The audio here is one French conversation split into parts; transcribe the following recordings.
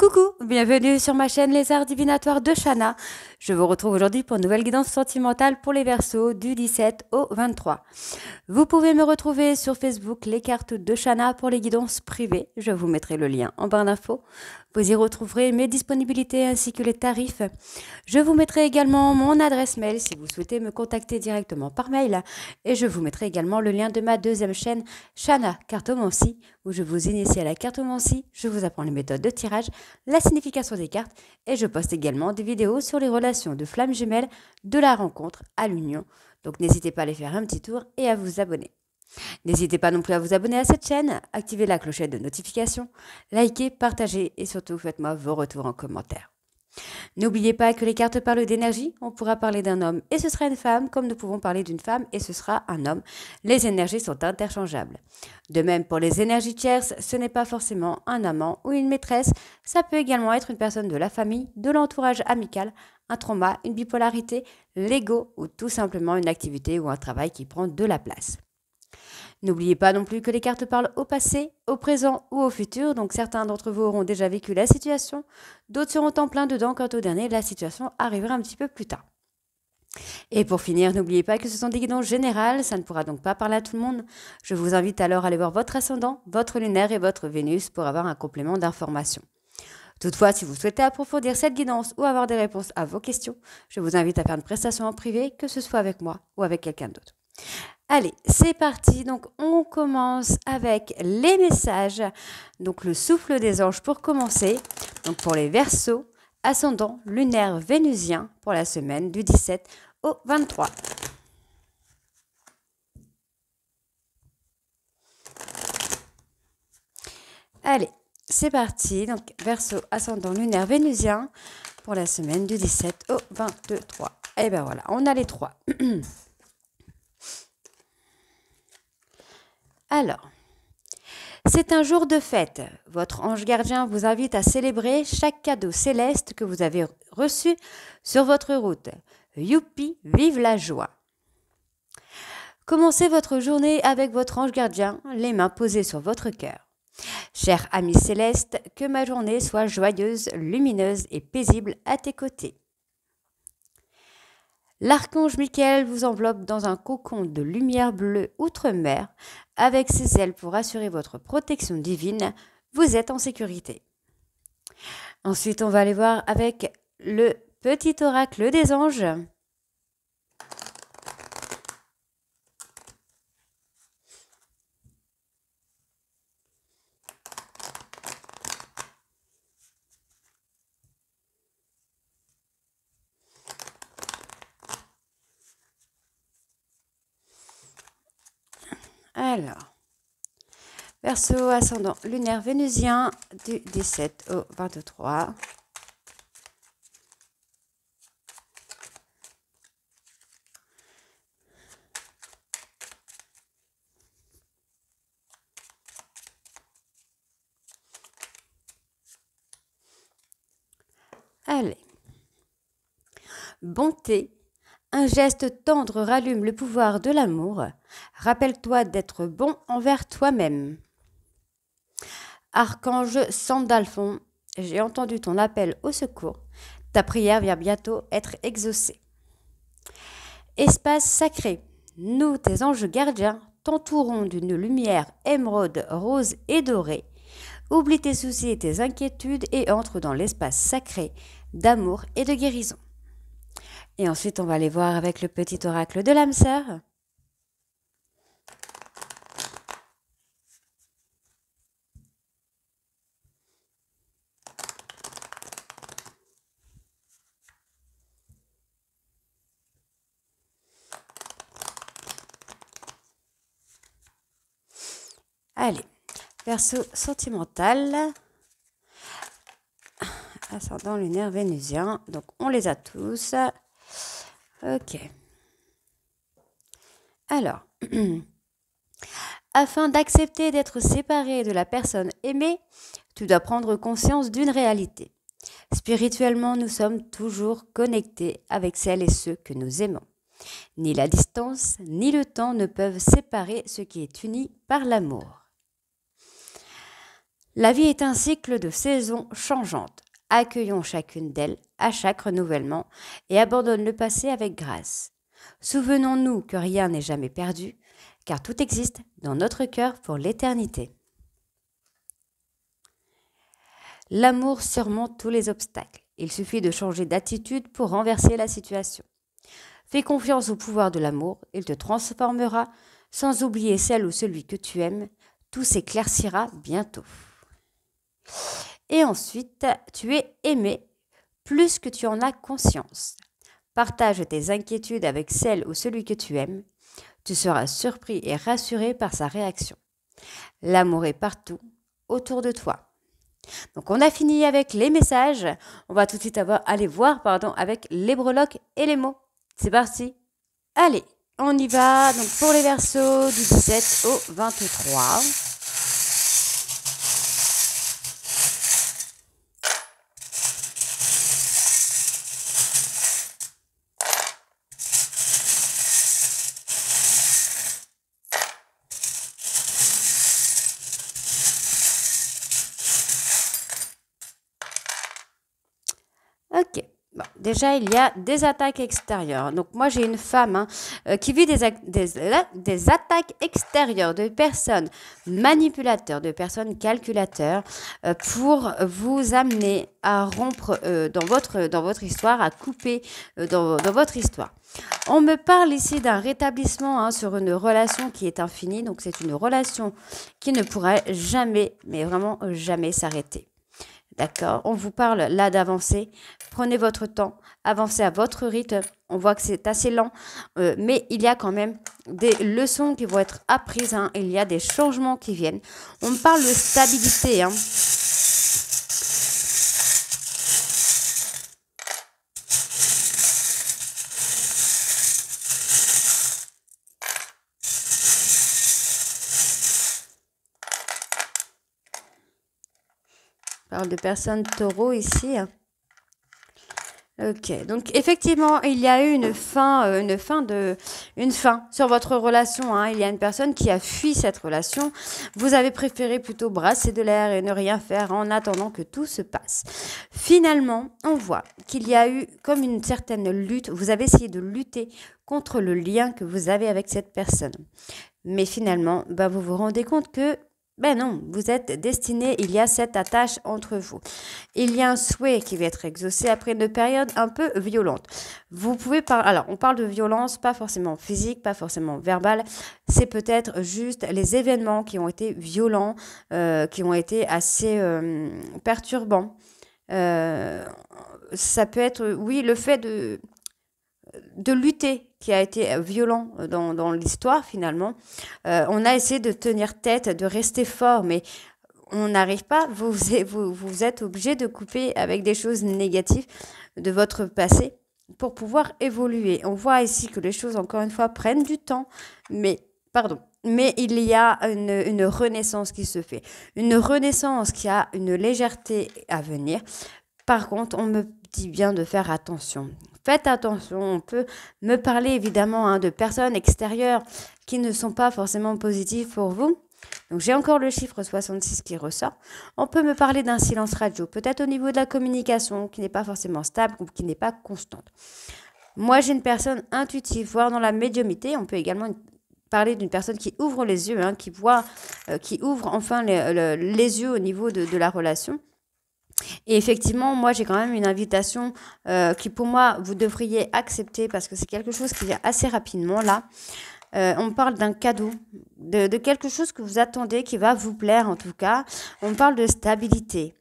Coucou, bienvenue sur ma chaîne Les Arts Divinatoires de Shana. Je vous retrouve aujourd'hui pour une nouvelle guidance sentimentale pour les Verseaux du 17 au 23. Vous pouvez me retrouver sur Facebook Les Cartes de Shana pour les guidances privées. Je vous mettrai le lien en barre d'infos. Vous y retrouverez mes disponibilités ainsi que les tarifs. Je vous mettrai également mon adresse mail si vous souhaitez me contacter directement par mail. Et je vous mettrai également le lien de ma deuxième chaîne Shana Cartomancie où je vous initie à la cartomancie, je vous apprends les méthodes de tirage, la signification des cartes et je poste également des vidéos sur les relations de flammes jumelles de la rencontre à l'union. Donc n'hésitez pas à aller faire un petit tour et à vous abonner. N'hésitez pas non plus à vous abonner à cette chaîne, activer la clochette de notification, liker, partager et surtout faites-moi vos retours en commentaire. N'oubliez pas que les cartes parlent d'énergie, on pourra parler d'un homme et ce sera une femme, comme nous pouvons parler d'une femme et ce sera un homme. Les énergies sont interchangeables. De même pour les énergies tierces, ce n'est pas forcément un amant ou une maîtresse, ça peut également être une personne de la famille, de l'entourage amical, un trauma, une bipolarité, l'ego ou tout simplement une activité ou un travail qui prend de la place. N'oubliez pas non plus que les cartes parlent au passé, au présent ou au futur, donc certains d'entre vous auront déjà vécu la situation, d'autres seront en plein dedans, quant au dernier, la situation arrivera un petit peu plus tard. Et pour finir, n'oubliez pas que ce sont des guidances générales, ça ne pourra donc pas parler à tout le monde. Je vous invite alors à aller voir votre ascendant, votre lunaire et votre Vénus pour avoir un complément d'information. Toutefois, si vous souhaitez approfondir cette guidance ou avoir des réponses à vos questions, je vous invite à faire une prestation en privé, que ce soit avec moi ou avec quelqu'un d'autre. Allez, c'est parti. Donc, on commence avec les messages. Donc, le souffle des anges pour commencer. Donc, pour les Verseaux, ascendant lunaire vénusien pour la semaine du 17 au 23. Allez, c'est parti. Donc, Verseau, ascendant lunaire vénusien pour la semaine du 17 au 23. Et bien voilà, on a les trois. Alors, c'est un jour de fête. Votre ange gardien vous invite à célébrer chaque cadeau céleste que vous avez reçu sur votre route. Youpi, vive la joie! Commencez votre journée avec votre ange gardien, les mains posées sur votre cœur. Cher ami céleste, que ma journée soit joyeuse, lumineuse et paisible à tes côtés. L'archange Michael vous enveloppe dans un cocon de lumière bleue outre-mer. Avec ses ailes pour assurer votre protection divine, vous êtes en sécurité. Ensuite, on va aller voir avec le petit oracle des anges. Alors, Verseau, ascendant lunaire vénusien du 17 au 23. Allez. Bonté. Un geste tendre rallume le pouvoir de l'amour. Rappelle-toi d'être bon envers toi-même. Archange Sandalphon, j'ai entendu ton appel au secours. Ta prière vient bientôt être exaucée. Espace sacré. Nous, tes anges gardiens, t'entourons d'une lumière émeraude, rose et dorée. Oublie tes soucis et tes inquiétudes et entre dans l'espace sacré d'amour et de guérison. Et ensuite, on va aller voir avec le petit oracle de l'âme sœur. Allez, Verseau sentimental, ascendant lunaire vénusien, donc on les a tous. Ok. Alors, afin d'accepter d'être séparé de la personne aimée, tu dois prendre conscience d'une réalité. Spirituellement, nous sommes toujours connectés avec celles et ceux que nous aimons. Ni la distance, ni le temps ne peuvent séparer ce qui est uni par l'amour. La vie est un cycle de saisons changeantes. Accueillons chacune d'elles à chaque renouvellement et abandonne le passé avec grâce. Souvenons-nous que rien n'est jamais perdu, car tout existe dans notre cœur pour l'éternité. L'amour surmonte tous les obstacles. Il suffit de changer d'attitude pour renverser la situation. Fais confiance au pouvoir de l'amour, il te transformera, sans oublier celle ou celui que tu aimes. Tout s'éclaircira bientôt. Et ensuite, tu es aimé plus que tu en as conscience. Partage tes inquiétudes avec celle ou celui que tu aimes. Tu seras surpris et rassuré par sa réaction. L'amour est partout, autour de toi. Donc on a fini avec les messages. On va tout de suite aller voir avec les breloques et les mots. C'est parti. Allez, on y va. Donc pour les versos du 17 au 23. Ok. Bon, déjà, il y a des attaques extérieures. Donc, moi, j'ai une femme qui vit des attaques extérieures de personnes manipulateurs, de personnes calculateurs pour vous amener à rompre dans votre histoire, à couper dans votre histoire. On me parle ici d'un rétablissement sur une relation qui est infinie. Donc, c'est une relation qui ne pourra jamais, mais vraiment jamais s'arrêter. D'accord? On vous parle là d'avancer. Prenez votre temps, avancez à votre rythme. On voit que c'est assez lent, mais il y a quand même des leçons qui vont être apprises. Il y a des changements qui viennent. On me parle de stabilité. On parle de personnes taureaux ici. Ok, donc effectivement, il y a eu une fin sur votre relation. Il y a une personne qui a fui cette relation. Vous avez préféré plutôt brasser de l'air et ne rien faire en attendant que tout se passe. Finalement, on voit qu'il y a eu comme une certaine lutte. Vous avez essayé de lutter contre le lien que vous avez avec cette personne. Mais finalement, vous vous rendez compte que non, vous êtes destinés, il y a cette attache entre vous. Il y a un souhait qui va être exaucé après une période un peu violente. Vous pouvez alors, on parle de violence, pas forcément physique, pas forcément verbale. C'est peut-être juste les événements qui ont été violents, qui ont été assez perturbants. Ça peut être, oui, le fait de lutter qui a été violent dans l'histoire finalement. On a essayé de tenir tête, de rester fort, mais on n'arrive pas. Vous êtes obligé de couper avec des choses négatives de votre passé pour pouvoir évoluer. On voit ici que les choses, encore une fois, prennent du temps, mais il y a une renaissance qui se fait. Une renaissance qui a une légèreté à venir. Par contre, on me dit bien de faire attention. Faites attention, on peut me parler évidemment de personnes extérieures qui ne sont pas forcément positives pour vous. Donc j'ai encore le chiffre 66 qui ressort. On peut me parler d'un silence radio, peut-être au niveau de la communication qui n'est pas forcément stable ou qui n'est pas constante. Moi j'ai une personne intuitive, voire dans la médiumnité. On peut également parler d'une personne qui ouvre les yeux, qui voit, qui ouvre enfin les yeux au niveau de la relation. Et effectivement, moi, j'ai quand même une invitation qui, pour moi, vous devriez accepter parce que c'est quelque chose qui vient assez rapidement là. On parle d'un cadeau, de quelque chose que vous attendez, qui va vous plaire en tout cas. On parle de stabilité.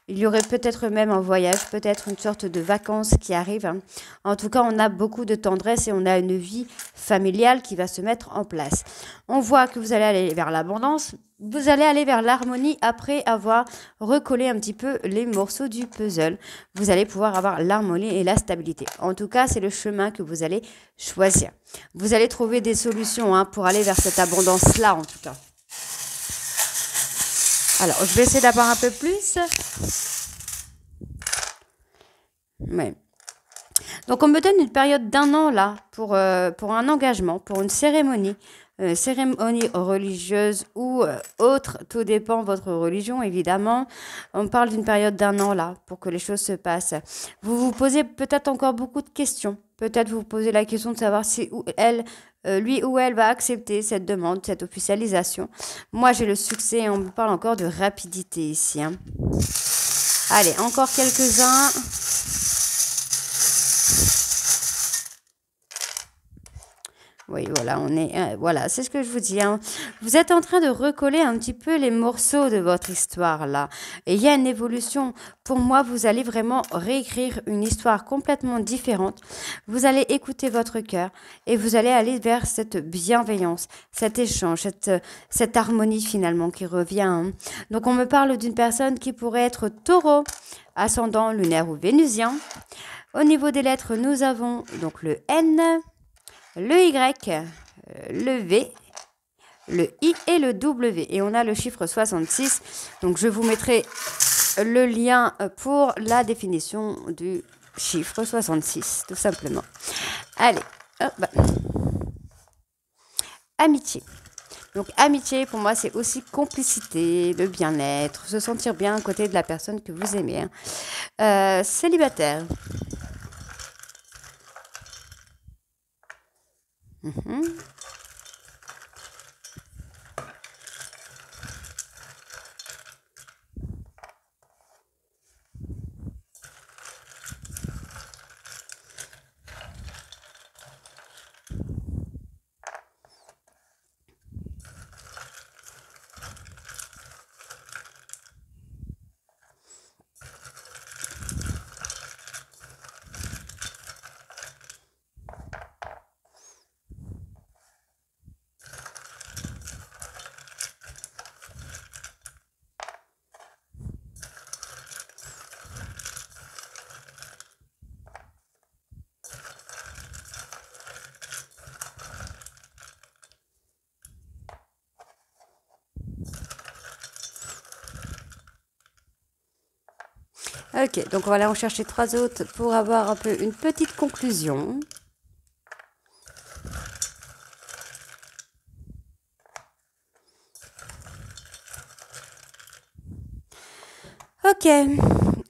Il y aurait peut-être même un voyage, peut-être une sorte de vacances qui arrive. En tout cas, on a beaucoup de tendresse et on a une vie familiale qui va se mettre en place. On voit que vous allez aller vers l'abondance, vous allez aller vers l'harmonie après avoir recollé un petit peu les morceaux du puzzle. Vous allez pouvoir avoir l'harmonie et la stabilité. En tout cas, c'est le chemin que vous allez choisir. Vous allez trouver des solutions pour aller vers cette abondance-là, en tout cas. Alors, je vais essayer d'avoir un peu plus. Ouais. Donc, on me donne une période d'1 an là pour un engagement, pour une cérémonie, cérémonie religieuse ou autre, tout dépend de votre religion évidemment. On parle d'une période d'un an là pour que les choses se passent. Vous vous posez peut-être encore beaucoup de questions. Peut-être vous vous posez la question de savoir si lui ou elle va accepter cette demande, cette officialisation. Moi j'ai le succès et on me parle encore de rapidité ici, hein. Allez, encore quelques-uns. Oui, voilà, voilà, c'est ce que je vous dis, hein. Vous êtes en train de recoller un petit peu les morceaux de votre histoire là. Et il y a une évolution. Pour moi, vous allez vraiment réécrire une histoire complètement différente. Vous allez écouter votre cœur et vous allez aller vers cette bienveillance, cet échange, cette harmonie finalement qui revient, hein. Donc, on me parle d'une personne qui pourrait être taureau, ascendant lunaire ou vénusien. Au niveau des lettres, nous avons donc le N, le Y, le V, le I et le W. Et on a le chiffre 66. Donc, je vous mettrai le lien pour la définition du chiffre 66, tout simplement. Allez, hop. Amitié. Donc, amitié, pour moi, c'est aussi complicité, le bien-être, se sentir bien à côté de la personne que vous aimez, hein. Célibataire. Ok, donc on va aller en chercher 3 autres pour avoir un peu une petite conclusion. Ok,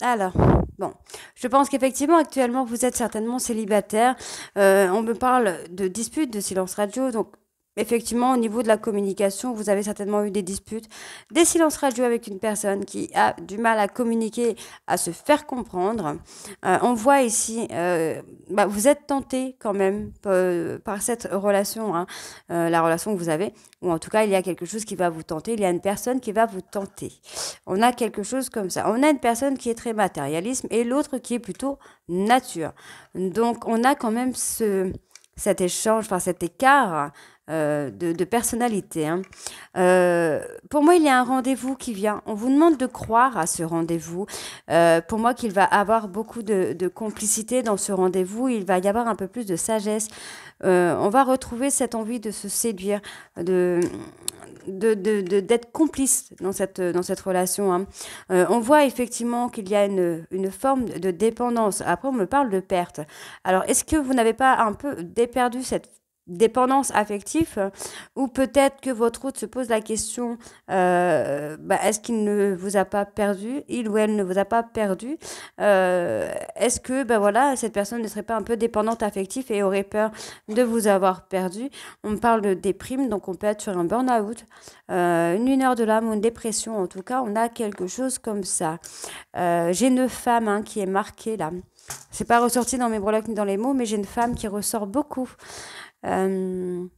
alors, bon, je pense qu'effectivement, actuellement, vous êtes certainement célibataire. On me parle de disputes, de silence radio, donc effectivement, au niveau de la communication, vous avez certainement eu des disputes, des silences radio avec une personne qui a du mal à communiquer, à se faire comprendre. On voit ici, vous êtes tenté quand même par cette relation, hein, la relation que vous avez, ou en tout cas, il y a quelque chose qui va vous tenter, il y a une personne qui va vous tenter. On a quelque chose comme ça. On a une personne qui est très matérialisme et l'autre qui est plutôt nature. Donc, on a quand même cet échange, enfin cet écart de personnalité, hein. Pour moi, il y a un rendez-vous qui vient. On vous demande de croire à ce rendez-vous. Pour moi, qu'il va avoir beaucoup de complicité dans ce rendez-vous. Il va y avoir un peu plus de sagesse. On va retrouver cette envie de se séduire, d'être complice dans cette relation, hein. On voit effectivement qu'il y a une forme de dépendance. Après, on me parle de perte. Alors, est-ce que vous n'avez pas un peu déperdu cette dépendance affective, ou peut-être que votre hôte se pose la question, est-ce qu'il ne vous a pas perdu, il ou elle ne vous a pas perdu, est-ce que voilà, cette personne ne serait pas un peu dépendante affective et aurait peur de vous avoir perdu. On parle de déprime, donc on peut être sur un burn-out, une lumière de l'âme ou une dépression. En tout cas, on a quelque chose comme ça. J'ai une femme, hein, qui est marquée là. C'est pas ressorti dans mes breloques ni dans les mots, mais j'ai une femme qui ressort beaucoup. Oui,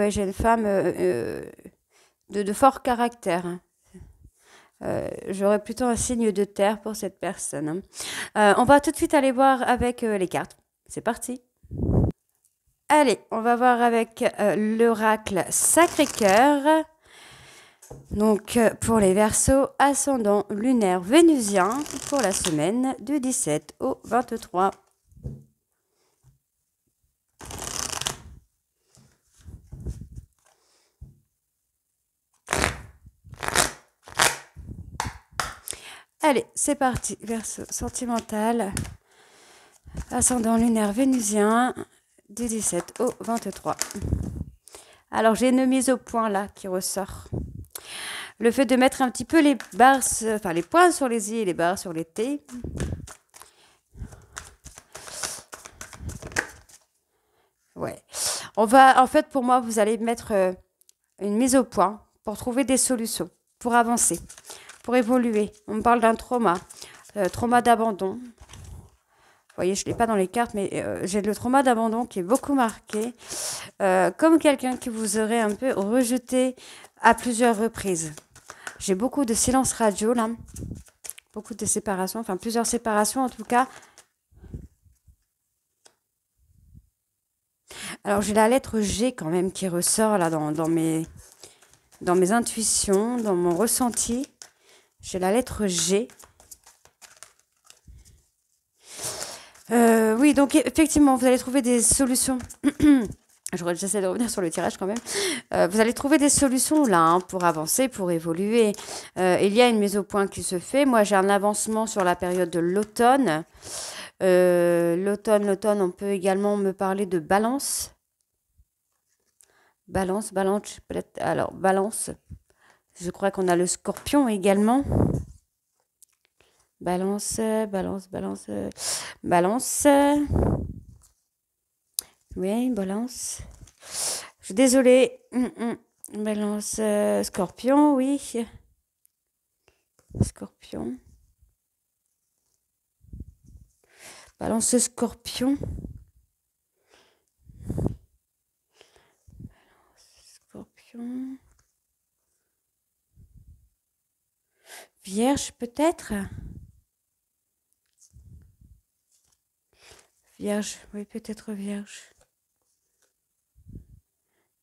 j'ai une femme de fort caractère, hein. J'aurais plutôt un signe de terre pour cette personne, hein. On va tout de suite aller voir avec les cartes. C'est parti. Allez, on va voir avec l'oracle Sacré-Cœur. Donc, pour les Verseaux, ascendant lunaire vénusien pour la semaine du 17 au 23. Allez, c'est parti. Verseau sentimental, ascendant lunaire vénusien, du 17 au 23. Alors, j'ai une mise au point là qui ressort. Le fait de mettre un petit peu les barres, enfin les points sur les i et les barres sur les t. Ouais. On va, en fait, pour moi, vous allez mettre une mise au point pour trouver des solutions, pour avancer, pour évoluer. On me parle d'un trauma, trauma d'abandon. Vous voyez, je ne l'ai pas dans les cartes, mais j'ai le trauma d'abandon qui est beaucoup marqué, comme quelqu'un qui vous aurait un peu rejeté à plusieurs reprises. J'ai beaucoup de silence radio là, beaucoup de séparations, enfin plusieurs séparations en tout cas. Alors j'ai la lettre G quand même qui ressort là dans mes intuitions, dans mon ressenti. J'ai la lettre G. Oui, donc effectivement, vous allez trouver des solutions. J'essaie de revenir sur le tirage quand même. Vous allez trouver des solutions là hein, pour avancer, pour évoluer. Il y a une mise au point qui se fait. Moi, j'ai un avancement sur la période de l'automne. L'automne, on peut également me parler de balance. Balance, peut-être. Alors, balance. Je crois qu'on a le scorpion également. Balance. Oui, balance. Je suis désolée. Balance, scorpion, oui. Scorpion. Balance, scorpion. Scorpion. Vierge, peut-être. Vierge, oui, peut-être vierge.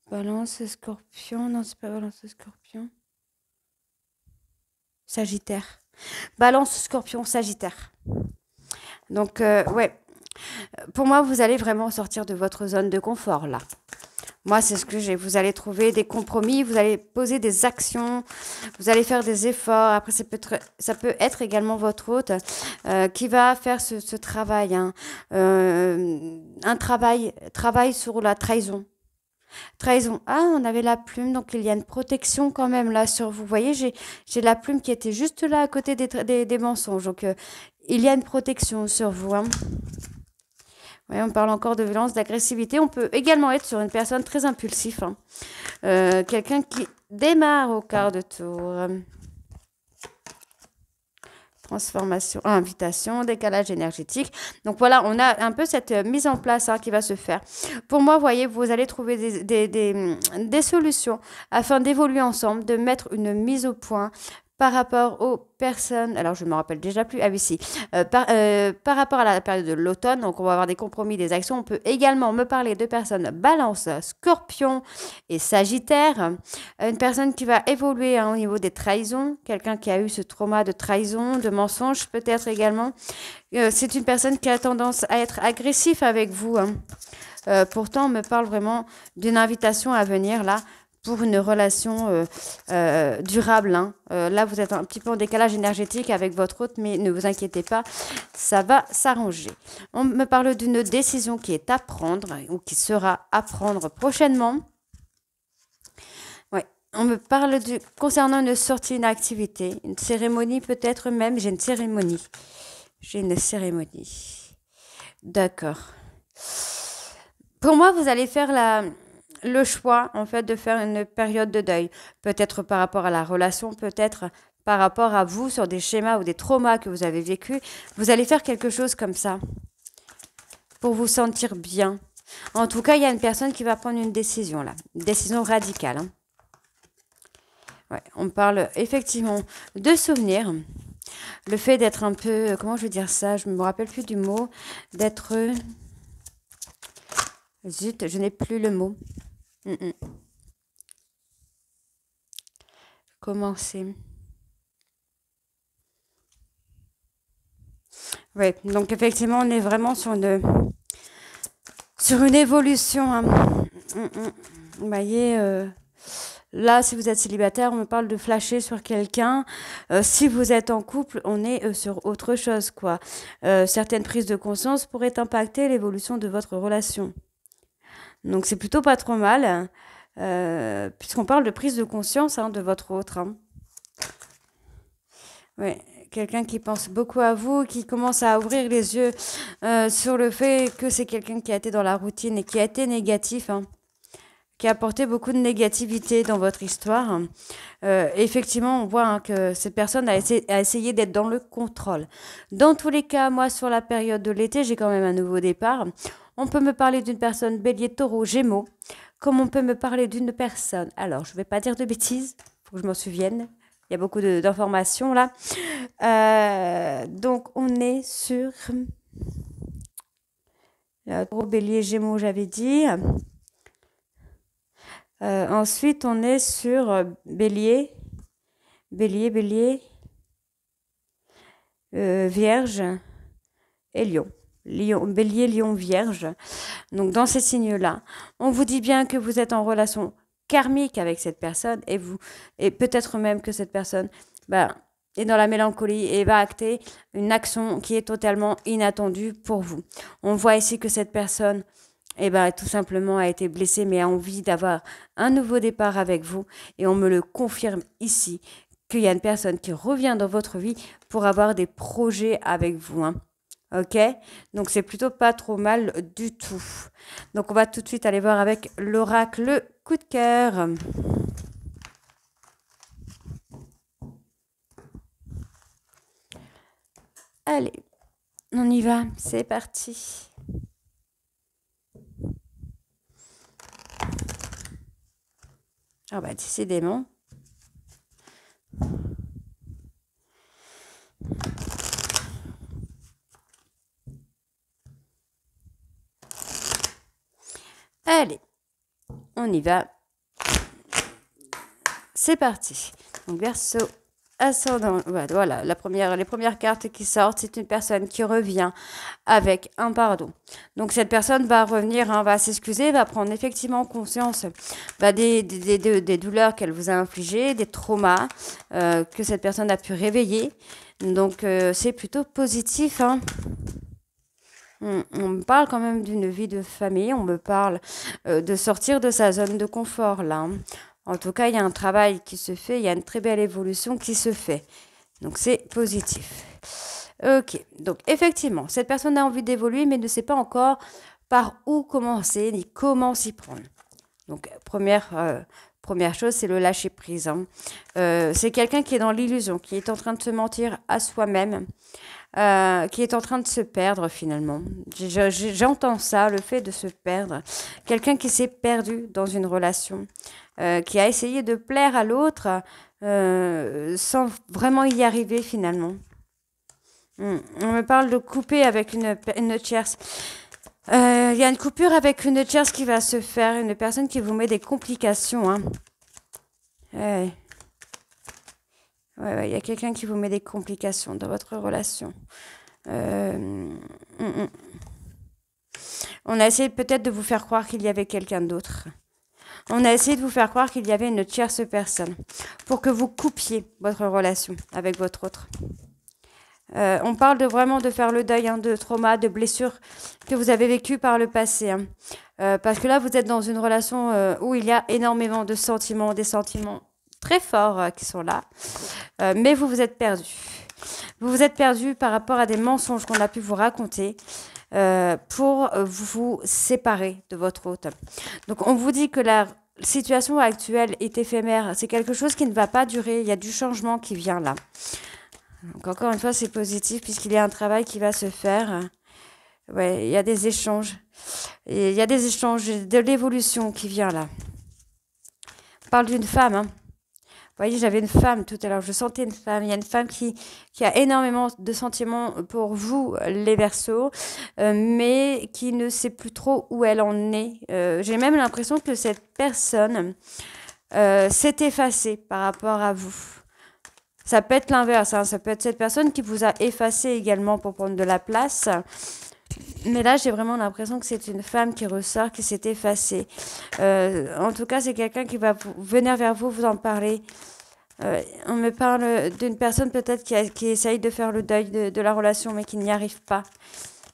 Balance, scorpion. Non, c'est pas balance, scorpion. Sagittaire. Balance, scorpion, sagittaire. Donc, ouais. Pour moi, vous allez vraiment sortir de votre zone de confort, là. Moi, c'est ce que j'ai. Vous allez trouver des compromis, vous allez poser des actions, vous allez faire des efforts. Après, ça peut être également votre hôte qui va faire ce travail. Hein. Un travail sur la trahison. Trahison. Ah, on avait la plume, donc il y a une protection quand même là sur vous. Vous voyez, j'ai la plume qui était juste là à côté des mensonges. Donc, il y a une protection sur vous. Hein. Ouais, on parle encore de violence, d'agressivité. On peut également être sur une personne très impulsive. Hein. Quelqu'un qui démarre au quart de tour. Transformation, invitation, décalage énergétique. Donc voilà, on a un peu cette mise en place hein, qui va se faire. Pour moi, vous voyez, vous allez trouver des solutions afin d'évoluer ensemble, de mettre une mise au point par rapport aux personnes, alors je ne me rappelle déjà plus, ah oui si, par rapport à la période de l'automne, donc on va avoir des compromis, des actions, on peut également me parler de personnes balance, scorpion et sagittaire, une personne qui va évoluer hein, au niveau des trahisons, quelqu'un qui a eu ce trauma de trahison, de mensonge peut-être également, c'est une personne qui a tendance à être agressif avec vous, hein. Pourtant on me parle vraiment d'une invitation à venir là, pour une relation durable. Hein. Là, vous êtes un petit peu en décalage énergétique avec votre hôte, mais ne vous inquiétez pas, ça va s'arranger. On me parle d'une décision qui est à prendre ou qui sera à prendre prochainement. Ouais. On me parle concernant une sortie, une activité, une cérémonie peut-être même. J'ai une cérémonie. D'accord. Pour moi, vous allez faire le choix, en fait, de faire une période de deuil. Peut-être par rapport à la relation, peut-être par rapport à vous, sur des schémas ou des traumas que vous avez vécus. Vous allez faire quelque chose comme ça pour vous sentir bien. En tout cas, il y a une personne qui va prendre une décision, là. Une décision radicale. Hein. Ouais, on parle effectivement de souvenirs. Le fait d'être un peu... Comment je vais dire ça? Je ne me rappelle plus du mot. D'être... Zut, je n'ai plus le mot. Commencer. Oui, donc effectivement, on est vraiment sur une évolution. Hein. Vous voyez, là, si vous êtes célibataire, on me parle de flasher sur quelqu'un. Si vous êtes en couple, on est sur autre chose, quoi. Certaines prises de conscience pourraient impacter l'évolution de votre relation. Donc c'est plutôt pas trop mal, puisqu'on parle de prise de conscience de votre autre. Ouais, quelqu'un qui pense beaucoup à vous, qui commence à ouvrir les yeux sur le fait que c'est quelqu'un qui a été dans la routine et qui a été négatif, qui a apporté beaucoup de négativité dans votre histoire. Effectivement, on voit que cette personne a essayé d'être dans le contrôle. Dans tous les cas, moi, sur la période de l'été, j'ai quand même un nouveau départ. On peut me parler d'une personne bélier, taureau, gémeaux, comme on peut me parler d'une personne. Alors, je ne vais pas dire de bêtises, il faut que je m'en souvienne. Il y a beaucoup d'informations là. Donc, on est sur taureau, bélier, gémeaux, j'avais dit. Ensuite, on est sur bélier, bélier, vierge et lion. Bélier, lion, vierge. Donc, dans ces signes-là, on vous dit bien que vous êtes en relation karmique avec cette personne et peut-être même que cette personne est dans la mélancolie et va acter une action qui est totalement inattendue pour vous. On voit ici que cette personne tout simplement a été blessée mais a envie d'avoir un nouveau départ avec vous et on me le confirme ici qu'il y a une personne qui revient dans votre vie pour avoir des projets avec vous. Ok, donc c'est plutôt pas trop mal du tout. Donc on va tout de suite aller voir avec l'oracle coup de cœur. Allez, on y va, c'est parti. Ah bah décidément. Allez, on y va. C'est parti. Donc Verseau, ascendant. Voilà, les premières cartes qui sortent, c'est une personne qui revient avec un pardon. Donc cette personne va revenir, va s'excuser, va prendre effectivement conscience des douleurs qu'elle vous a infligées, des traumas que cette personne a pu réveiller. Donc c'est plutôt positif. On me parle quand même d'une vie de famille, on me parle de sortir de sa zone de confort là. En tout cas, il y a un travail qui se fait, il y a une très belle évolution qui se fait. Donc c'est positif. Ok, donc effectivement, cette personne a envie d'évoluer mais ne sait pas encore par où commencer ni comment s'y prendre. Donc première chose, c'est le lâcher prise. C'est quelqu'un qui est dans l'illusion, qui est en train de se mentir à soi-même. Qui est en train de se perdre finalement. J'entends ça, le fait de se perdre. Quelqu'un qui s'est perdu dans une relation, qui a essayé de plaire à l'autre sans vraiment y arriver finalement. On me parle de couper avec une tierce. Il y a une coupure avec une tierce qui va se faire, une personne qui vous met des complications. Ouais, il y a quelqu'un qui vous met des complications dans votre relation. On a essayé peut-être de vous faire croire qu'il y avait quelqu'un d'autre. On a essayé de vous faire croire qu'il y avait une tierce personne pour que vous coupiez votre relation avec votre autre. On parle vraiment de faire le deuil de traumas, de blessures que vous avez vécues par le passé. Parce que là, vous êtes dans une relation où il y a énormément de sentiments, des sentiments très forts qui sont là. Mais vous vous êtes perdu. Vous vous êtes perdu par rapport à des mensonges qu'on a pu vous raconter pour vous séparer de votre hôte. Donc on vous dit que la situation actuelle est éphémère. C'est quelque chose qui ne va pas durer. Il y a du changement qui vient là. Donc encore une fois, c'est positif puisqu'il y a un travail qui va se faire. Ouais, il y a des échanges. Et il y a des échanges, de l'évolution qui vient là. On parle d'une femme. Vous voyez, j'avais une femme tout à l'heure, je sentais une femme. Il y a une femme qui a énormément de sentiments pour vous, les Verseaux, mais qui ne sait plus trop où elle en est. J'ai même l'impression que cette personne s'est effacée par rapport à vous. Ça peut être l'inverse, ça peut être cette personne qui vous a effacé également pour prendre de la place. Mais là, j'ai vraiment l'impression que c'est une femme qui ressort, qui s'est effacée. En tout cas, c'est quelqu'un qui va venir vers vous, vous en parler. On me parle d'une personne peut-être qui essaye de faire le deuil de la relation, mais qui n'y arrive pas.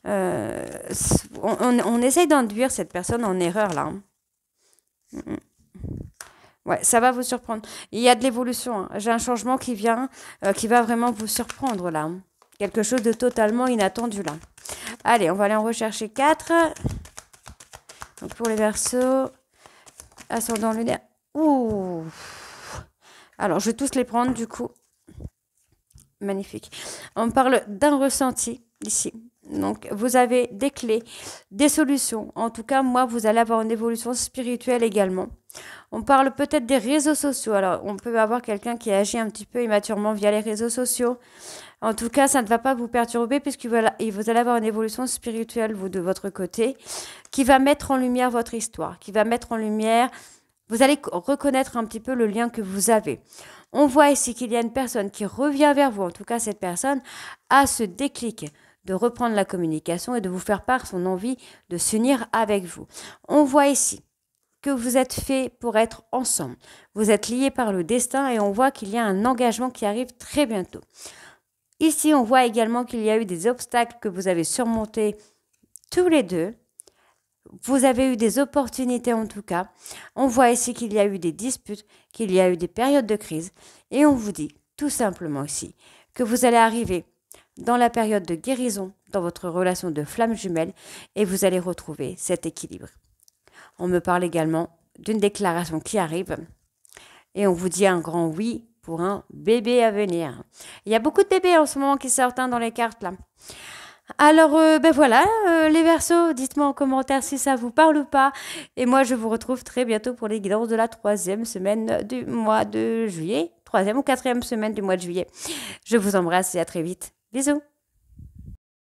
On essaye d'induire cette personne en erreur là. Ouais, ça va vous surprendre. Il y a de l'évolution, hein. J'ai un changement qui vient, qui va vraiment vous surprendre là. Quelque chose de totalement inattendu là. Allez, on va aller en rechercher 4. Donc pour les Verseaux, ascendant lunaire. Ouh. Alors, je vais tous les prendre du coup. Magnifique. On parle d'un ressenti ici. Donc, vous avez des clés, des solutions. En tout cas, moi, vous allez avoir une évolution spirituelle également. On parle peut-être des réseaux sociaux. Alors, on peut avoir quelqu'un qui agit un petit peu immaturement via les réseaux sociaux. En tout cas, ça ne va pas vous perturber puisque vous allez avoir une évolution spirituelle, vous, de votre côté, qui va mettre en lumière votre histoire, qui va mettre en lumière... Vous allez reconnaître un petit peu le lien que vous avez. On voit ici qu'il y a une personne qui revient vers vous. En tout cas, cette personne a ce déclic de reprendre la communication et de vous faire part son envie de s'unir avec vous. On voit ici que vous êtes fait pour être ensemble. Vous êtes liés par le destin et on voit qu'il y a un engagement qui arrive très bientôt. Ici, on voit également qu'il y a eu des obstacles que vous avez surmontés tous les deux. Vous avez eu des opportunités en tout cas. On voit ici qu'il y a eu des disputes, qu'il y a eu des périodes de crise. Et on vous dit tout simplement ici que vous allez arriver dans la période de guérison dans votre relation de flamme jumelle et vous allez retrouver cet équilibre. On me parle également d'une déclaration qui arrive et on vous dit un grand oui pour un bébé à venir. Il y a beaucoup de bébés en ce moment qui sortent dans les cartes là. Alors, ben voilà, les Verseaux, dites-moi en commentaire si ça vous parle ou pas. Et moi, je vous retrouve très bientôt pour les guidances de la 3e semaine du mois de juillet. 3e ou 4e semaine du mois de juillet. Je vous embrasse et à très vite. Bisous.